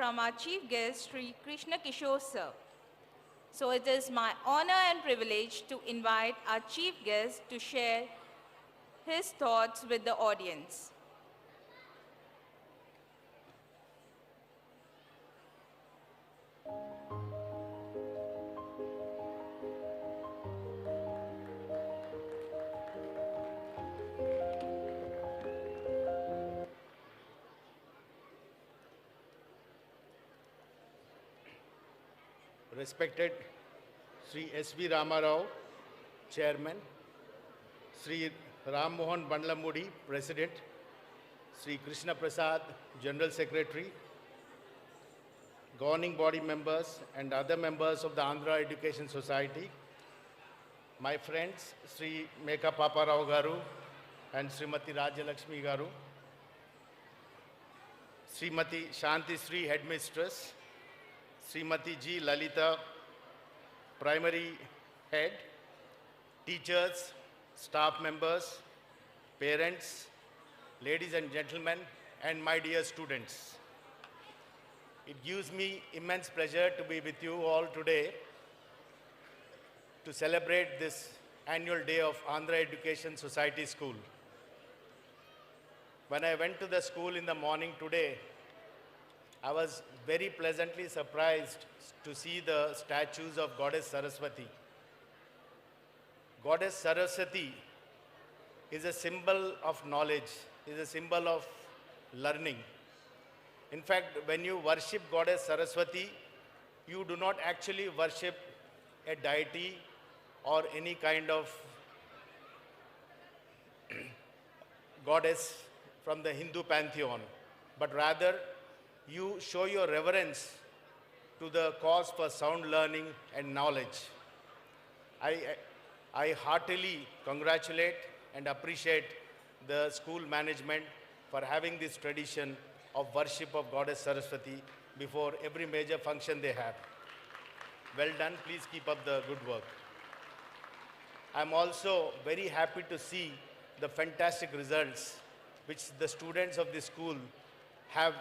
from our chief guest, Sri Krishna Kishore sir. So it is my honor and privilege to invite our chief guest to share his thoughts with the audience. Respected Sri S.V. Ramarao, Chairman, Sri Ram Mohan Bandlamudi, President, Sri Krishna Prasad, General Secretary, governing body members and other members of the Andhra Education Society, my friends Sri Meka Papa Rao Garu and Srimati Rajalakshmi Garu, Srimati Shanti Sri Headmistress, Srimati G. Lalita, Primary Head, teachers, staff members, parents, ladies and gentlemen, and my dear students. It gives me immense pleasure to be with you all today to celebrate this annual day of Andhra Education Society School. When I went to the school in the morning today, I was very pleasantly surprised to see the statues of Goddess Saraswati. Goddess Saraswati is a symbol of knowledge, is a symbol of learning. In fact, when you worship Goddess Saraswati, you do not actually worship a deity or any kind of goddess from the Hindu pantheon, but rather you show your reverence to the cause for sound learning and knowledge. I heartily congratulate and appreciate the school management for having this tradition of worship of Goddess Saraswati before every major function they have. Well done, please keep up the good work. I'm also very happy to see the fantastic results which the students of this school have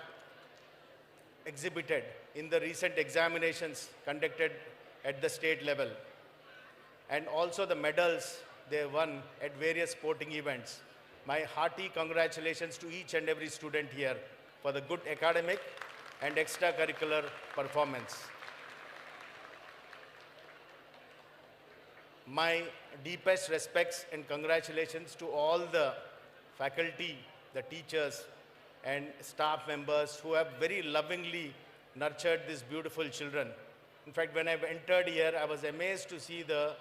exhibited in the recent examinations conducted at the state level, and also the medals they won at various sporting events. My hearty congratulations to each and every student here for the good academic and extracurricular performance. My deepest respects and congratulations to all the faculty, the teachers, and staff members who have very lovingly nurtured these beautiful children. In fact, when I entered here, I was amazed to see the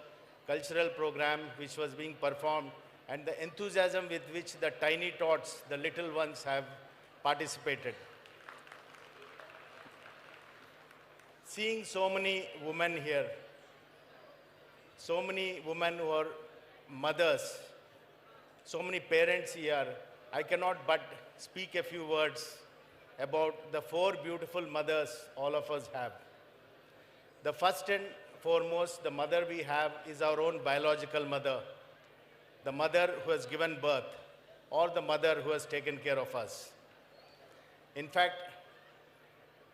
cultural program which was being performed and the enthusiasm with which the tiny tots, the little ones, have participated. Seeing so many women here, so many women who are mothers, so many parents here, I cannot but speak a few words about the four beautiful mothers all of us have. The first and foremost, the mother we have is our own biological mother, the mother who has given birth, or the mother who has taken care of us. In fact,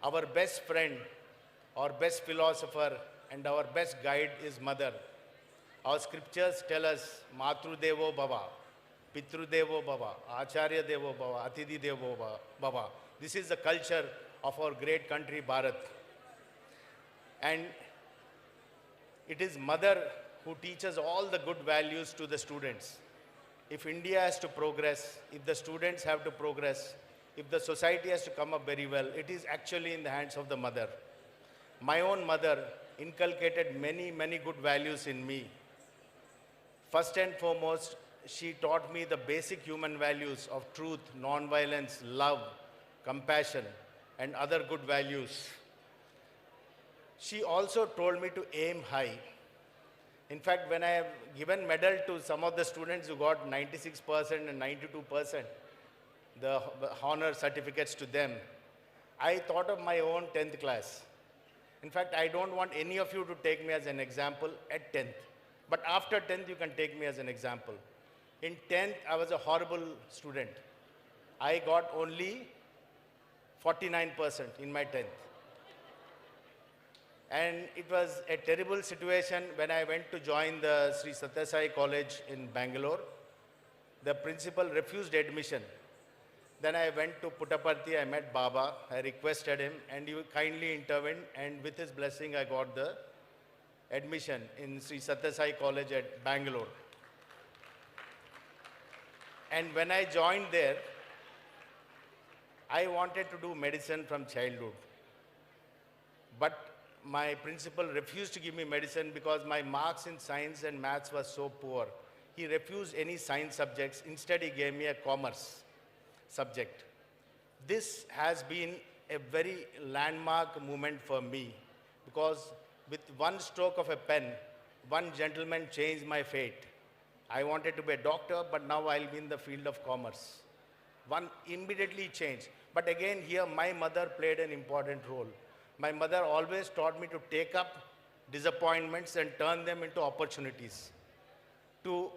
our best friend, our best philosopher, and our best guide is mother. Our scriptures tell us, Matru Devo Bhava, Pitru Devo Bhava, Acharya Devo Bhava, Atidhi Devo Bhava. This is the culture of our great country, Bharat. And it is mother who teaches all the good values to the students. If India has to progress, if the students have to progress, if the society has to come up very well, it is actually in the hands of the mother. My own mother inculcated many, many good values in me. First and foremost, she taught me the basic human values of truth, non-violence, love, compassion, and other good values. She also told me to aim high. In fact, when I have given medal to some of the students who got 96% and 92%, the honor certificates to them, I thought of my own 10th class. In fact, I don't want any of you to take me as an example at 10th. But after 10th, you can take me as an example. In 10th, I was a horrible student. I got only 49% in my 10th. And it was a terrible situation when I went to join the Sri Sathya Sai College in Bangalore. The principal refused admission. Then I went to Puttaparthi, I met Baba, I requested him, and he kindly intervened, and with his blessing, I got the admission in Sri Sathya Sai College at Bangalore. And when I joined there, I wanted to do medicine from childhood. But my principal refused to give me medicine because my marks in science and maths were so poor. He refused any science subjects. Instead, he gave me a commerce subject. This has been a very landmark moment for me because with one stroke of a pen, one gentleman changed my fate. I wanted to be a doctor, but now I'll be in the field of commerce. One immediately changed. But again, here my mother played an important role. My mother always taught me to take up disappointments and turn them into opportunities. To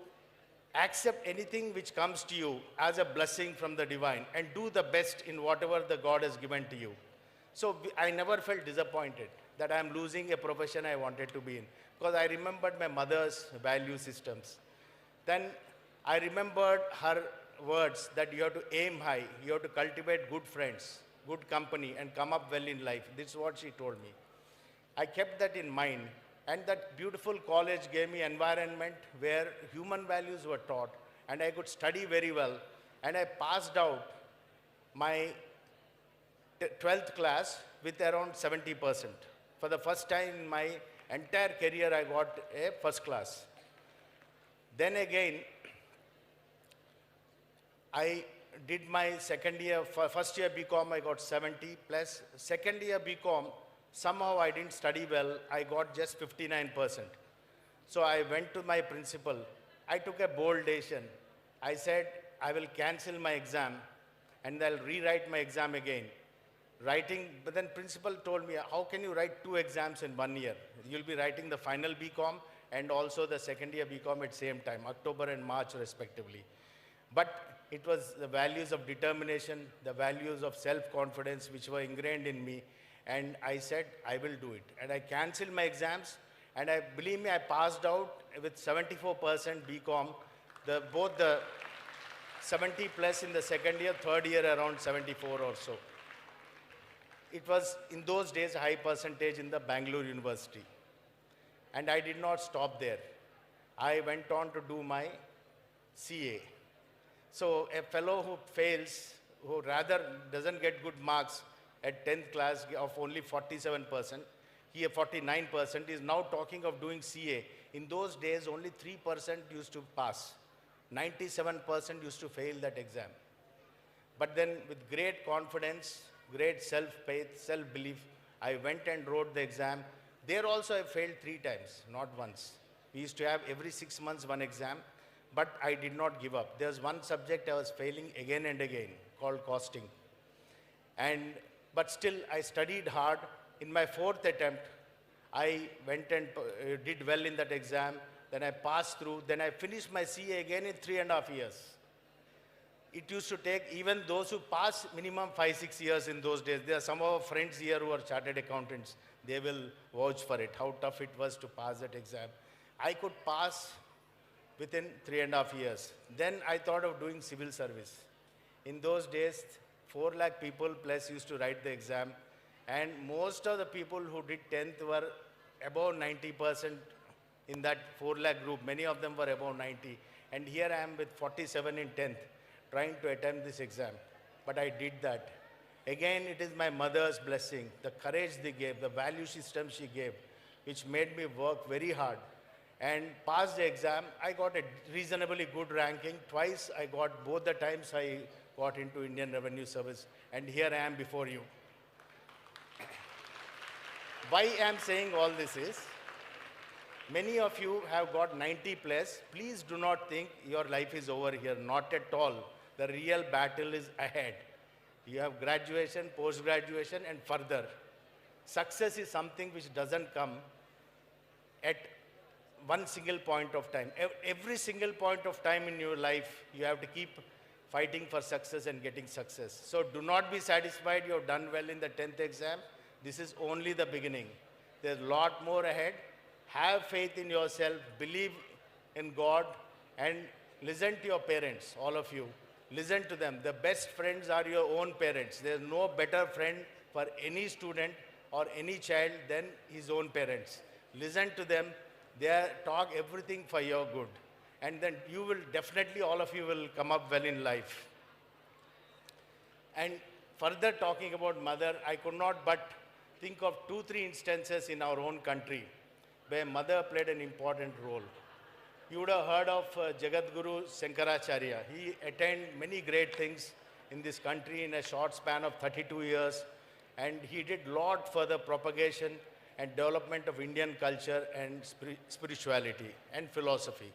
accept anything which comes to you as a blessing from the divine and do the best in whatever the God has given to you. So I never felt disappointed that I'm losing a profession I wanted to be in because I remembered my mother's value systems. Then I remembered her words that you have to aim high, you have to cultivate good friends, good company, and come up well in life. This is what she told me. I kept that in mind, and that beautiful college gave me environment where human values were taught, and I could study very well, and I passed out my 12th class with around 70%. For the first time in my entire career, I got a first class. Then again, I did my second year, first year BCom, I got 70 plus. Second year BCom, somehow I didn't study well, I got just 59%. So I went to my principal. I took a bold decision. I said, I will cancel my exam and I'll rewrite my exam again. But then principal told me, how can you write 2 exams in 1 year? You'll be writing the final BCom and also the second year BCom at same time, October and March respectively. But it was the values of determination, the values of self-confidence which were ingrained in me. And I said, I will do it. And I canceled my exams. And believe me, I passed out with 74% BCom, both the 70 plus in the second year, third year around 74 or so. It was in those days a high percentage in the Bangalore University. And I did not stop there. I went on to do my CA. So a fellow who fails, who rather doesn't get good marks at 10th class of only 47%, here 49%, is now talking of doing CA. In those days, only 3% used to pass. 97% used to fail that exam. But then with great confidence, great self-faith, self-belief, I went and wrote the exam. There also I failed 3 times, not once. We used to have every 6 months one exam. But I did not give up. There was one subject I was failing again and again, called costing. But still, I studied hard. In my 4th attempt, I went and did well in that exam. Then I passed through. Then I finished my CA again in 3.5 years. It used to take even those who pass minimum 5-6 years in those days. There are some of our friends here who are chartered accountants. They will vouch for it, how tough it was to pass that exam. I could pass within 3.5 years. Then I thought of doing civil service. In those days, 4 lakh people plus used to write the exam. And most of the people who did 10th were above 90% in that 4 lakh group. Many of them were above 90. And here I am with 47 in 10th, trying to attempt this exam. But I did that. Again, it is my mother's blessing, the courage they gave, the value system she gave, which made me work very hard. And passed the exam. I got a reasonably good ranking. Twice I got, both the times I got into Indian Revenue Service. And here I am before you. Why I am saying all this is, many of you have got 90 plus. Please do not think your life is over here. Not at all. The real battle is ahead. You have graduation, post-graduation, and further. Success is something which doesn't come at one single point of time. Every single point of time in your life, you have to keep fighting for success and getting success. So do not be satisfied you have done well in the 10th exam. This is only the beginning. There's a lot more ahead. Have faith in yourself, believe in God, and listen to your parents, all of you. Listen to them. The best friends are your own parents. There's no better friend for any student or any child than his own parents. Listen to them. They talk everything for your good. And then you will definitely, all of you will come up well in life. And further talking about mother, I could not but think of 2-3 instances in our own country where mother played an important role. You would have heard of Jagadguru Shankaracharya. He attained many great things in this country in a short span of 32 years, and he did a lot for the propagation and development of Indian culture and spirituality and philosophy.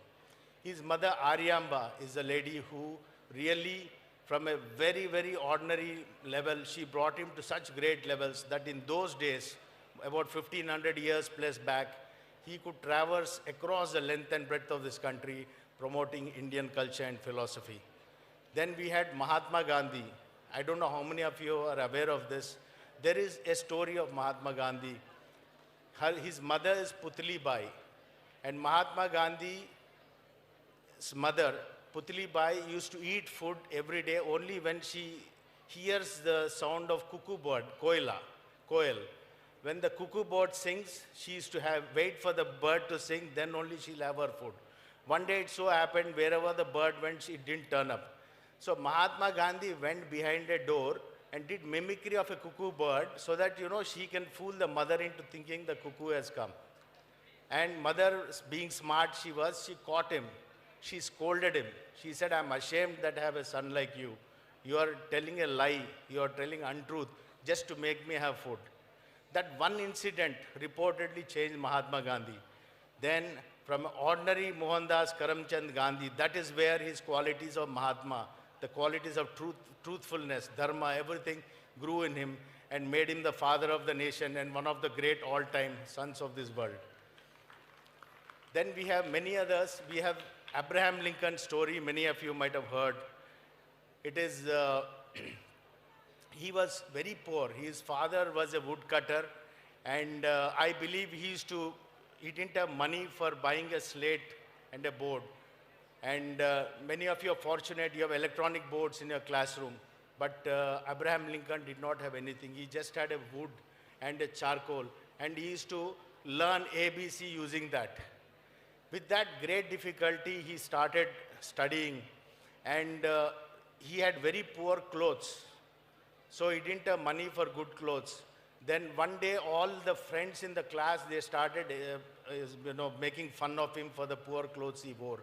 His mother Aryamba is a lady who really, from a very, very ordinary level, she brought him to such great levels that in those days, about 1500 years plus back, he could traverse across the length and breadth of this country promoting Indian culture and philosophy. Then we had Mahatma Gandhi. I don't know how many of you are aware of this. There is a story of Mahatma Gandhi. His mother is Putli Bai, and Mahatma Gandhi's mother, Putli Bai, used to eat food every day only when she hears the sound of cuckoo bird, koel. When the cuckoo bird sings, she used to wait for the bird to sing, then only she'll have her food. One day it so happened, wherever the bird went, she didn't turn up. So Mahatma Gandhi went behind a door and did mimicry of a cuckoo bird so that, she can fool the mother into thinking the cuckoo has come. And mother, being smart she caught him. She scolded him. She said, I'm ashamed that I have a son like you. You are telling a lie. You are telling untruth just to make me have food. That one incident reportedly changed Mahatma Gandhi. Then from ordinary Mohandas Karamchand Gandhi, that is where his qualities of Mahatma, the qualities of truthfulness, dharma, everything grew in him and made him the father of the nation and one of the great all-time sons of this world. Then we have many others. We have Abraham Lincoln's story, many of you might have heard. It is, he was very poor. His father was a woodcutter, and I believe he didn't have money for buying a slate and a board. And many of you are fortunate, you have electronic boards in your classroom. But Abraham Lincoln did not have anything. He just had a wood and a charcoal, and he used to learn ABC using that. With that great difficulty, he started studying, and he had very poor clothes. So he didn't have money for good clothes. Then one day, all the friends in the class, they started making fun of him for the poor clothes he wore.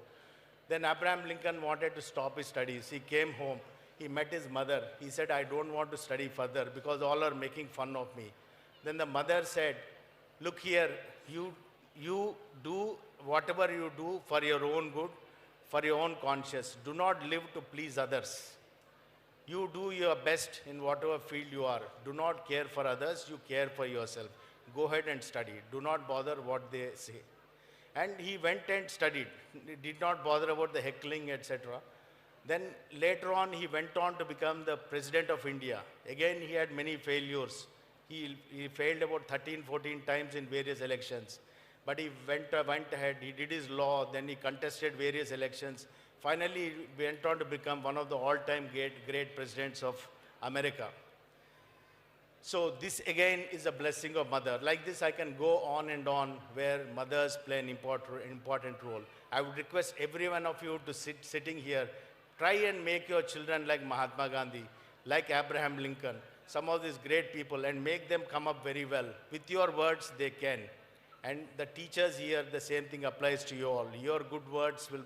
Then Abraham Lincoln wanted to stop his studies. He came home. He met his mother. He said, I don't want to study further because all are making fun of me. Then the mother said, look here, you do whatever you do for your own good, for your own conscience. Do not live to please others. You do your best in whatever field you are. Do not care for others, you care for yourself. Go ahead and study. Do not bother what they say. And he went and studied. He did not bother about the heckling, etc. Then later on, he went on to become the President of India. Again, he had many failures. He failed about 13, 14 times in various elections. But he went ahead, he did his law, then he contested various elections. Finally, he went on to become one of the all-time great presidents of America. So this again is a blessing of mother. Like this, I can go on and on where mothers play an important role. I would request every one of you to sitting here, try and make your children like Mahatma Gandhi, like Abraham Lincoln, some of these great people, and make them come up very well. With your words, they can. And the teachers here, the same thing applies to you all. Your good words will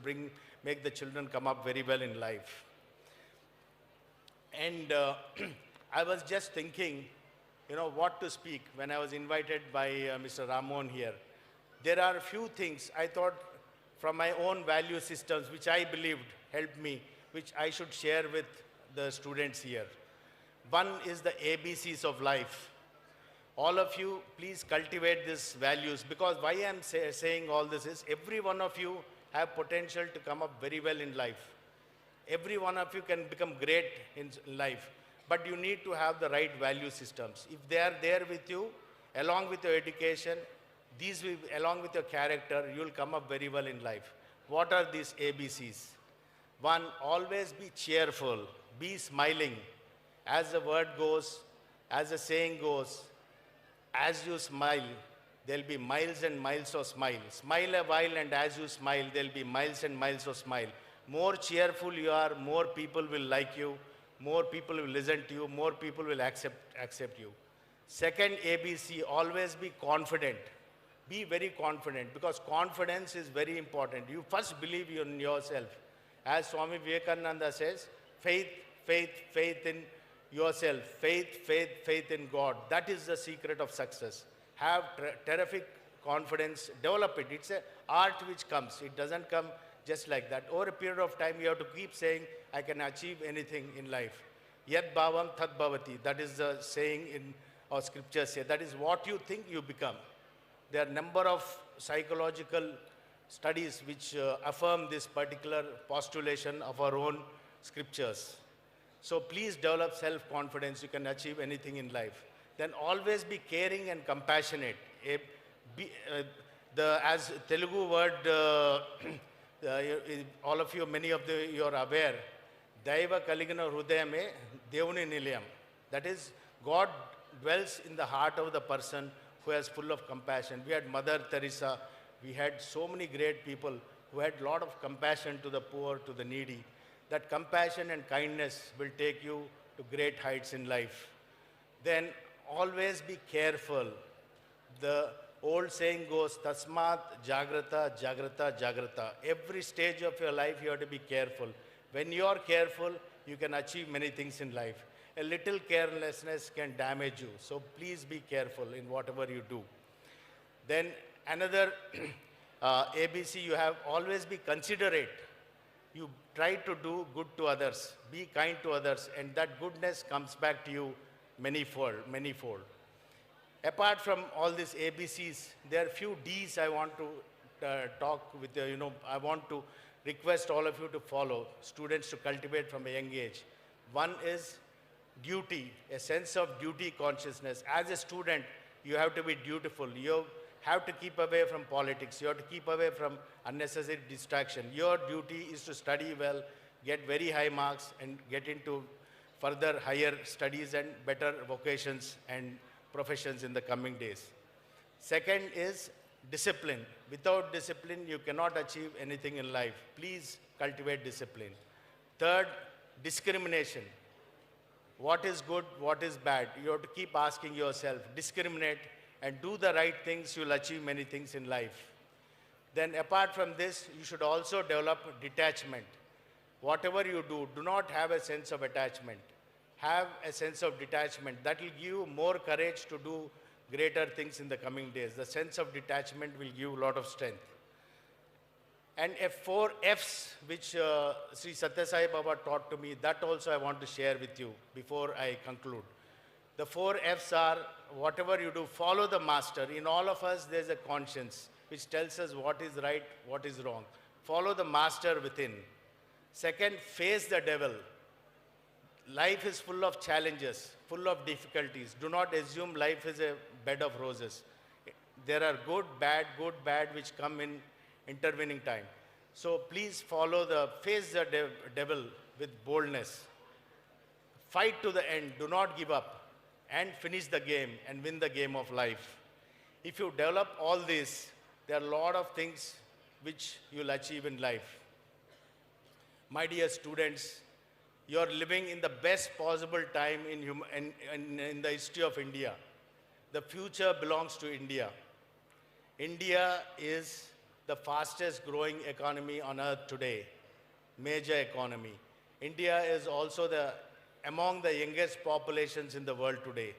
make the children come up very well in life. And I was just thinking, what to speak when I was invited by Mr. Ramon here. There are a few things I thought from my own value systems, which I believed helped me, which I should share with the students here. One is the ABCs of life. All of you, please cultivate these values, because why I'm saying all this is, every one of you have potential to come up very well in life. Every one of you can become great in life, but you need to have the right value systems. If they are there with you, along with your education, these will, along with your character, you will come up very well in life. What are these ABCs? One, always be cheerful, be smiling. As the word goes, as the saying goes, as you smile, there'll be miles and miles of smile. Smile a while, and as you smile, there'll be miles and miles of smile. More cheerful you are, more people will like you, more people will listen to you, more people will accept you. Second ABC, always be confident. Be very confident, because confidence is very important. You first believe in yourself. As Swami Vivekananda says, faith, faith, faith in yourself, faith, faith, faith in God. That is the secret of success. Have terrific confidence, develop it. It's an art which comes. It doesn't come just like that. Over a period of time, you have to keep saying, I can achieve anything in life. Yad bhavam tad bhavati. That is the saying in our scriptures here. That is what you think, you become. There are a number of psychological studies which affirm this particular postulation of our own scriptures. So please develop self-confidence. You can achieve anything in life. Then always be caring and compassionate. As Telugu word, all of you, many of you are aware, Daiva Kaligana Hrudayame Devuni Nilayam. That is, God dwells in the heart of the person who is full of compassion. We had Mother Teresa. We had so many great people who had a lot of compassion to the poor, to the needy. That compassion and kindness will take you to great heights in life. Then always be careful. The old saying goes, Tasmat Jagrata, Jagrata, Jagrata. Every stage of your life you have to be careful. When you are careful, you can achieve many things in life. A little carelessness can damage you. So please be careful in whatever you do. Then another ABC, you have always be considerate. You try to do good to others, be kind to others, and that goodness comes back to you manyfold, manyfold. Apart from all these ABCs, there are few Ds I want to talk with you. I want to request all of you to follow, students to cultivate from a young age. One is duty, a sense of duty consciousness. As a student, you have to be dutiful. You have to keep away from politics. You have to keep away from unnecessary distraction. Your duty is to study well, get very high marks, and get into further higher studies and better vocations and professions in the coming days. Second is discipline. Without discipline, you cannot achieve anything in life. Please cultivate discipline. Third, discrimination. What is good, what is bad? You have to keep asking yourself, discriminate, and do the right things, you'll achieve many things in life. Then apart from this, you should also develop detachment. Whatever you do, do not have a sense of attachment. Have a sense of detachment. That will give you more courage to do greater things in the coming days. The sense of detachment will give you a lot of strength. And 4 F's, which Sri Satya Sai Baba taught to me, that also I want to share with you before I conclude. The 4 F's are, whatever you do, follow the master. In all of us, there's a conscience which tells us what is right, what is wrong. Follow the master within. Second, face the devil. Life is full of challenges, full of difficulties. Do not assume life is a bed of roses. There are good, bad, which come in intervening time. So please face the devil with boldness. Fight to the end, do not give up, and finish the game and win the game of life. If you develop all this, there are a lot of things which you'll achieve in life. My dear students, you're living in the best possible time in the history of India. The future belongs to India. India is the fastest growing economy on earth today, major economy. India is also among the youngest populations in the world today.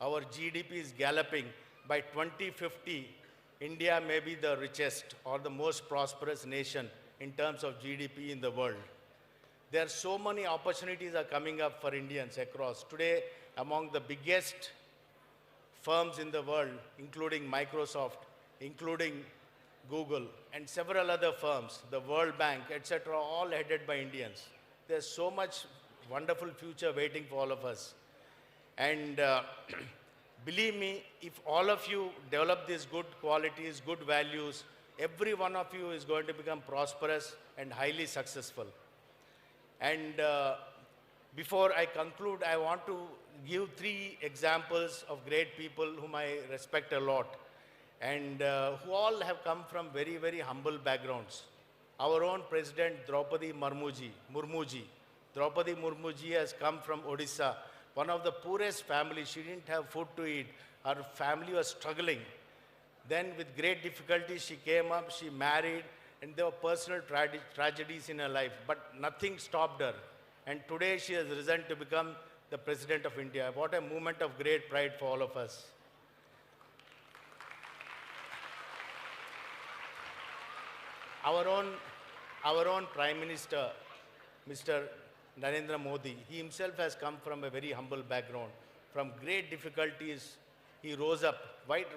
Our GDP is galloping. By 2050, India may be the richest or the most prosperous nation in terms of GDP in the world. There are so many opportunities are coming up for Indians across. Today, among the biggest firms in the world, including Microsoft, including Google, and several other firms, the World Bank, etc., all headed by Indians. There's so much wonderful future waiting for all of us. And believe me, if all of you develop these good qualities, good values, every one of you is going to become prosperous and highly successful. And before I conclude, I want to give 3 examples of great people whom I respect a lot and who all have come from very, very humble backgrounds. Our own President Draupadi Murmuji. Draupadi Murmuji has come from Odisha, one of the poorest families. She didn't have food to eat. Her family was struggling. Then with great difficulty, she came up, she married, and there were personal tragedies in her life, but nothing stopped her. And today she has risen to become the President of India. What a moment of great pride for all of us. Our own Prime Minister, Mr. Narendra Modi, he himself has come from a very humble background. From great difficulties, he rose up,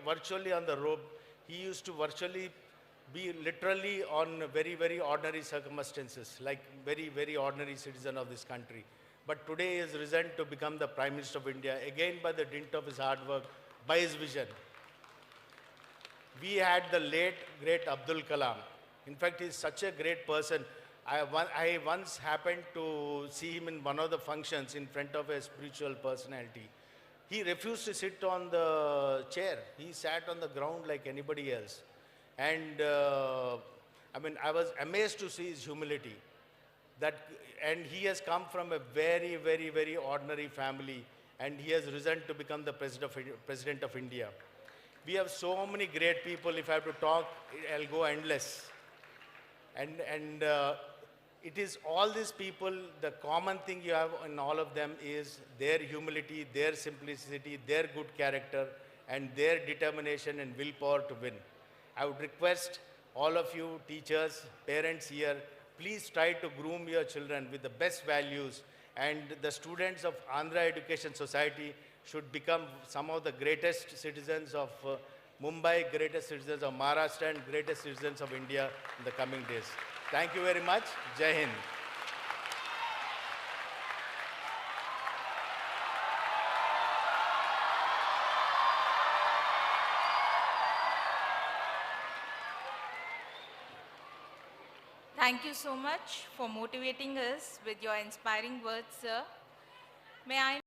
virtually on the rope. He used to virtually be literally on very, very ordinary circumstances, like very, very ordinary citizen of this country. But today he has risen to become the Prime Minister of India, again by the dint of his hard work, by his vision. We had the late, great Abdul Kalam. In fact, he's such a great person. I once happened to see him in one of the functions in front of a spiritual personality. He refused to sit on the chair. He sat on the ground like anybody else. And I was amazed to see his humility. And he has come from a very, very, very ordinary family, and he has risen to become the President of India. We have so many great people. If I have to talk, I'll go endless. And it is all these people, the common thing you have in all of them is their humility, their simplicity, their good character, and their determination and willpower to win. I would request all of you teachers, parents here, please try to groom your children with the best values, and the students of Andhra Education Society should become some of the greatest citizens of Mumbai, greatest citizens of Maharashtra, and greatest citizens of India in the coming days. Thank you very much. Jai Hind. Thank you so much for motivating us with your inspiring words, sir. May I